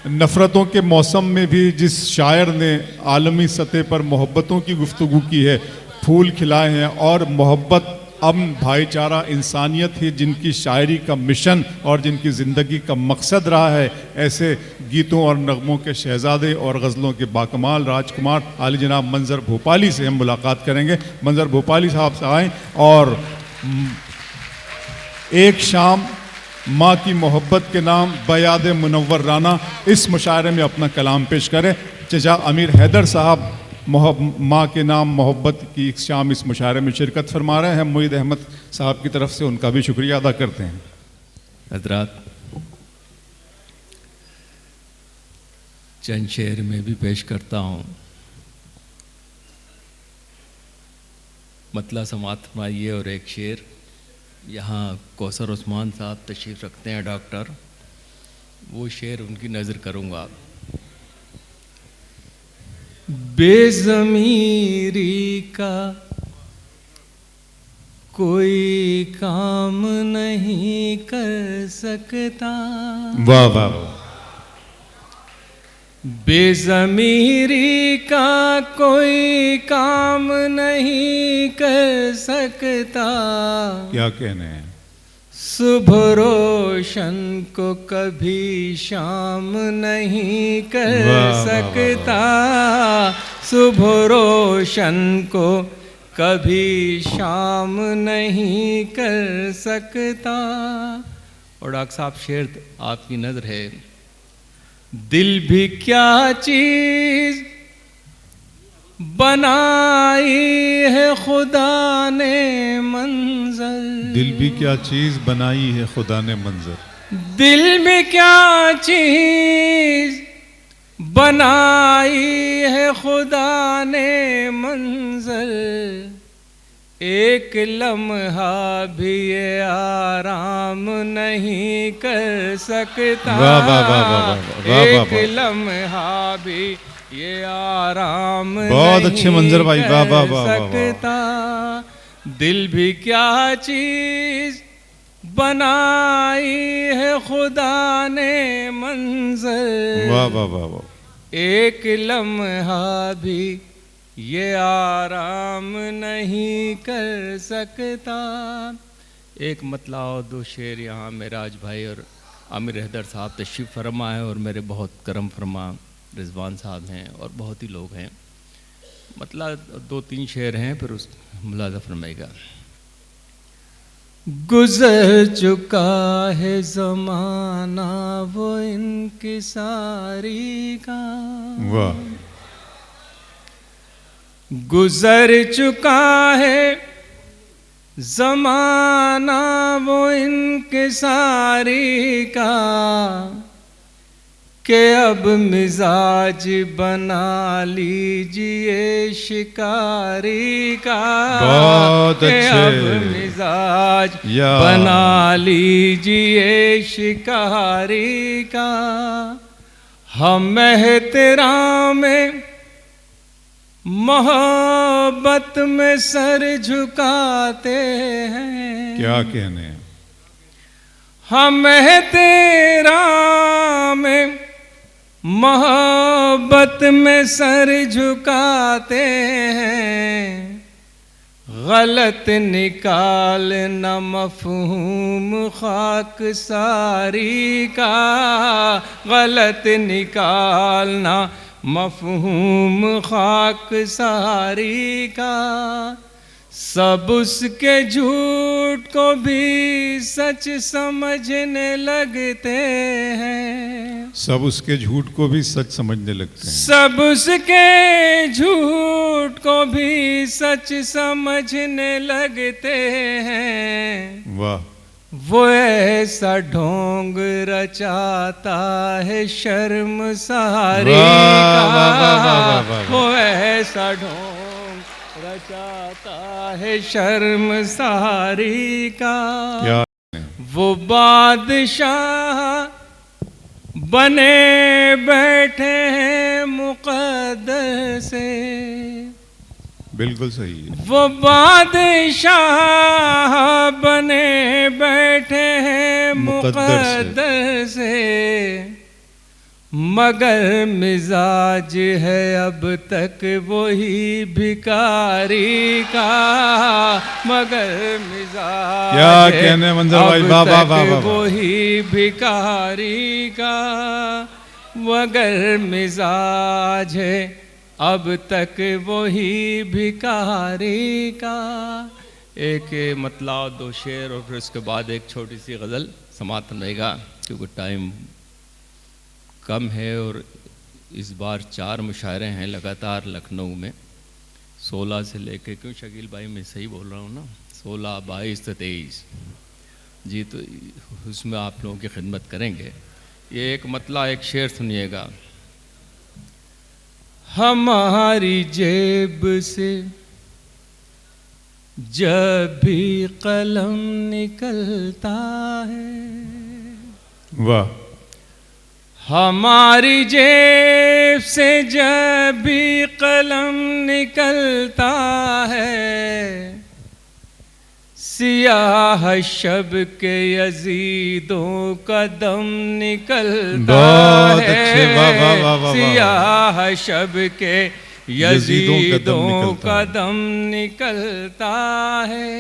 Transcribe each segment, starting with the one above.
नफ़रतों के मौसम में भी जिस शायर ने आलमी सतह पर मोहब्बतों की गुफ्तगू की है, फूल खिलाए हैं, और मोहब्बत, अमन, भाईचारा, इंसानियत ही जिनकी शायरी का मिशन और जिनकी ज़िंदगी का मकसद रहा है, ऐसे गीतों और नगमों के शहज़ादे और गज़लों के बाकमाल राजकुमार आली जनाब मंज़र भोपाली से हम मुलाकात करेंगे। मंज़र भोपाली साहब से आएँ और एक शाम माँ की मोहब्बत के नाम बयाद मुनव्वर राना इस मुशायरे में अपना कलाम पेश करें। चचा अमीर हैदर साहब माँ के नाम मोहब्बत की एक शाम इस मुशायरे में शिरकत फरमा रहे हैं। मुईद अहमद साहब की तरफ से उनका भी शुक्रिया अदा करते हैं। हज़रात, चंद शेर में भी पेश करता हूँ। मतला समात फरमाइए। और एक शेर यहाँ कौसर उस्मान साहब तशरीफ़ रखते हैं डॉक्टर, वो शेर उनकी नज़र करूँगा। बेज़मीरी का कोई काम नहीं कर सकता। वाह वाह। बेज़मीरी का कोई काम नहीं कर सकता। क्या कहने हैं। सुबह रोशन को कभी शाम नहीं कर सकता। सुबह रोशन को कभी शाम नहीं कर सकता। और डॉक्टर साहब, शेर आपकी नज़र है। दिल भी क्या चीज़ बनाई है खुदा ने मंजर। दिल भी क्या चीज़ बनाई है खुदा ने मंजर। दिल भी क्या चीज़ बनाई है खुदा ने मंजर। एक लम्हा भी ये आराम नहीं कर सकता। एक लम्हा भी ये आराम बहुत अच्छे मंजर भाई, वाह वाह वाह सकता। दिल भी क्या चीज़ बनाई है खुदा ने मंजर। वाह वाह वाह वाह। एक लम्हा भी ये आराम नहीं कर सकता। एक मतला और दो शेर यहाँ मेराज भाई और आमिर हैदर साहब तशरीफ़ फरमा है, और मेरे बहुत करम फरमा रिजवान साहब हैं, और बहुत ही लोग हैं। मतलब दो तीन शेर हैं, फिर उस मुलाज़ा फरमाएगा। गुज़र चुका है ज़माना वो इनकिसारी का। वाह। गुज़र चुका है ज़माना वो इनकिसारी का, कि अब मिजाज बना लीजिए शिकारी का। बहुत अच्छे। अब मिजाज बना लीजिए शिकारी का। हम एहतराम में मोहब्बत में सर झुकाते हैं। क्या कहने हैं। हम तेरा में मोहब्बत में सर झुकाते हैं। गलत निकालना मफ़हूम खाक सारी का। गलत निकालना मफ़हूम खाक सारी का। सब उसके झूठ को भी सच समझने लगते हैं। सब उसके झूठ को भी सच समझने लगते हैं। सब उसके झूठ को भी सच समझने लगते हैं। वाह। वो ऐसा ढोंग रचाता है शर्मसारी का। वो ऐसा ढोंग रचाता है शर्मसारी का। वो बादशाह बने बैठे हैं मुक़द्दर से। बिल्कुल सही है। वो बादशाह बने बैठे हैं मुक़द्दर से। मगर मिजाज है अब तक वही भिखारी का, मगर मिजाज क्या कहने मंजर भाई, वाह वाह वाह वाह, वही भिखारी का, मगर मिजाज है अब तक वही भिखारी का। एक मतलब दो शेर और फिर उसके बाद एक छोटी सी गज़ल समाप्त रहेगा, क्योंकि टाइम कम है और इस बार 4 मुशायरे हैं लगातार लखनऊ में, 16 से लेकर, क्यों शकील भाई मैं सही बोल रहा हूँ ना, 16, 22 तो 23 जी, तो उसमें आप लोगों की खिदमत करेंगे। ये एक मतलब एक शेर सुनिएगा। हमारी जेब से जब भी कलम निकलता है, वाह, हमारी जेब से जब भी कलम निकलता है, सियाह शब के यजीदों का दम निकलता है, वाह वाह वाह वाह, सियाह शब के यजीदों का दम निकलता है।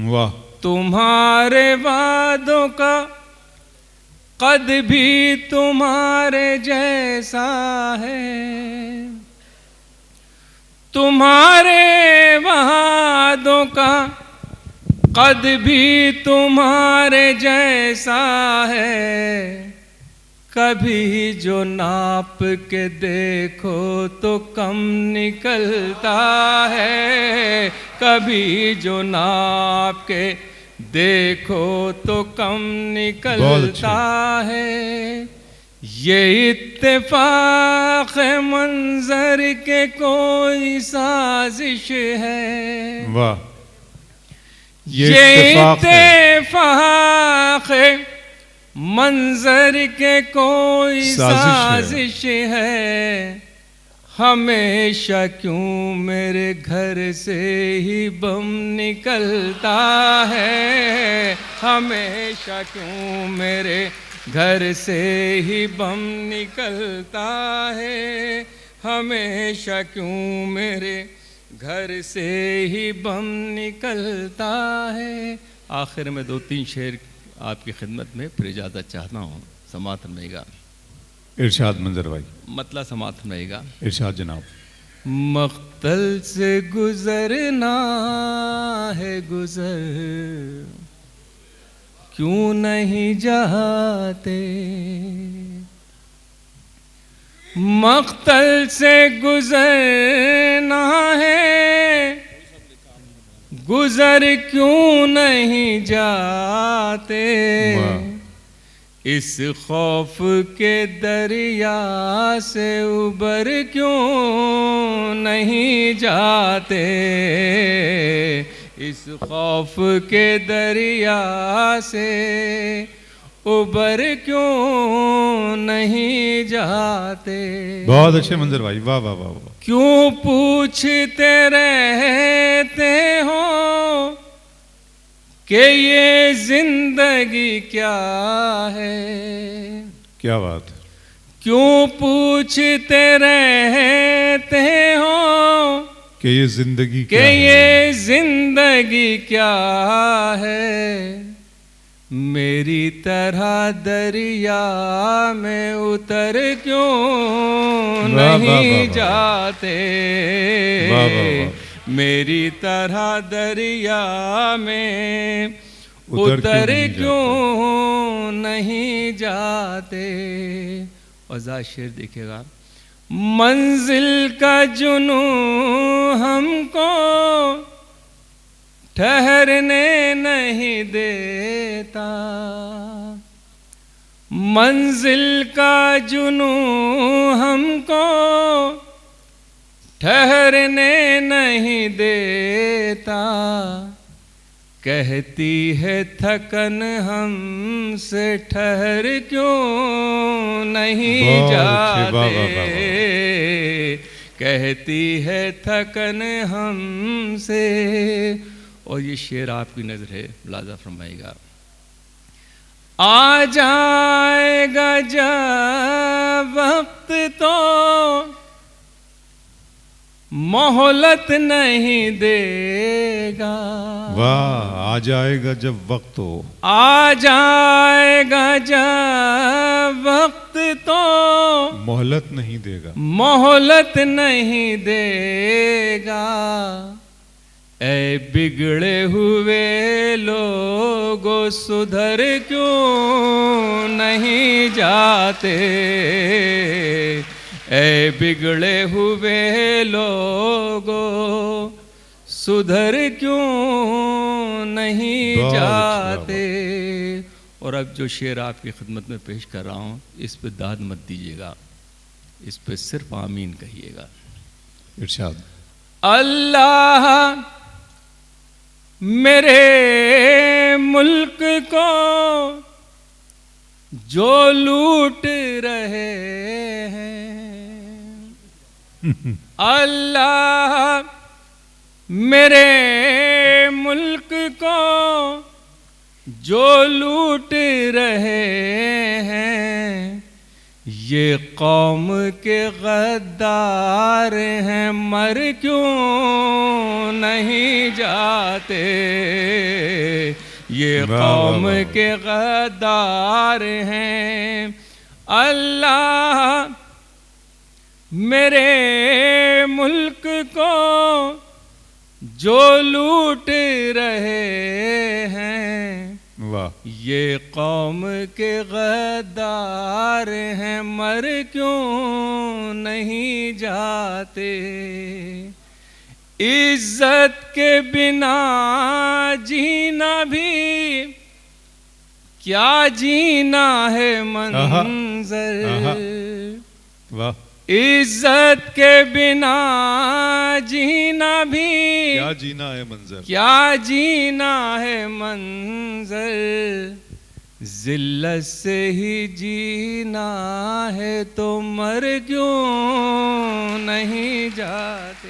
वाह, तुम्हारे वादों का कद भी तुम्हारे जैसा है, तुम्हारे वादों का कद भी तुम्हारे जैसा है, कभी जो नाप के देखो तो कम निकलता है, कभी जो नाप के देखो तो कम निकलता है। ये इत्तेफाक मंजर के कोई साजिश है, वाह, ये इत्तेफाक मंजर के कोई साजिश है। हमेशा क्यों मेरे घर से ही बम निकलता है, हमेशा क्यों मेरे घर से ही बम निकलता है, हमेशा क्यों मेरे घर से ही बम निकलता है। आखिर में 2-3 शेर आपकी खिदमत में फिर इजाज़त चाहता हूँ, समातन रहेगा। इरशाद मंजर भाई, मतलब समातन रहेगा। इरशाद जनाब। मख्तल से गुजरना है गुजर, क्यों नहीं जाते, मख्तल से गुजरना है गुजर, क्यों नहीं जाते, इस खौफ के दरिया से उबर क्यों नहीं जाते, इस खौफ के दरिया से उबर क्यों नहीं जाते। बहुत अच्छे मंजर भाई, वाह वाह वाह वाह। क्यों पूछते रहते हो कि ये जिंदगी क्या है, क्या बात, क्यों पूछते रहते हो कि ये जिंदगी कि ये जिंदगी क्या है, मेरी तरह दरिया में उतर क्यों नहीं जाते, मेरी तरह दरिया में उतर क्यों नहीं जाते। और शेर देखिएगा। मंजिल का जुनू हमको ठहरने नहीं देता, मंजिल का जुनू हमको ठहरने नहीं देता, कहती है थकन हमसे ठहर क्यों नहीं जाते, कहती है थकन हमसे। और ये शेर आपकी नज़र है, मुलाज़ा फरमाइएगा। आ जाएगा जब वक्त तो मोहलत नहीं देगा। वाह, आ जाएगा जब वक्त हो, आ जाएगा जब वक्त तो मोहलत नहीं देगा। मोहलत नहीं देगा। ऐ बिगड़े हुए लोगों सुधर क्यों नहीं जाते। ऐ बिगड़े हुए लोगों सुधर क्यों नहीं बहुत जाते। और अब जो शेर आपकी खिदमत में पेश कर रहा हूँ, इस पे दाद मत दीजिएगा, इस पे सिर्फ आमीन कहिएगा। इरशाद। अल्लाह मेरे मुल्क को जो लूट रहे हैं, अल्लाह मेरे मुल्क को जो लूट रहे हैं, ये कौम के गद्दार हैं, मर क्यों नहीं जाते। ये कौम के गद्दार हैं। अल्लाह मेरे मुल्क को जो लूट रहे हैं, वाह, ये कौम के गद्दार हैं, मर क्यों नहीं जाते। इज्जत के बिना जीना भी क्या जीना है मंजर। वाह, इज्जत के बिना जीना भी क्या जीना है मंजर। क्या जीना है मंजर। जिल्लत से ही जीना है तो मर क्यों नहीं जाते।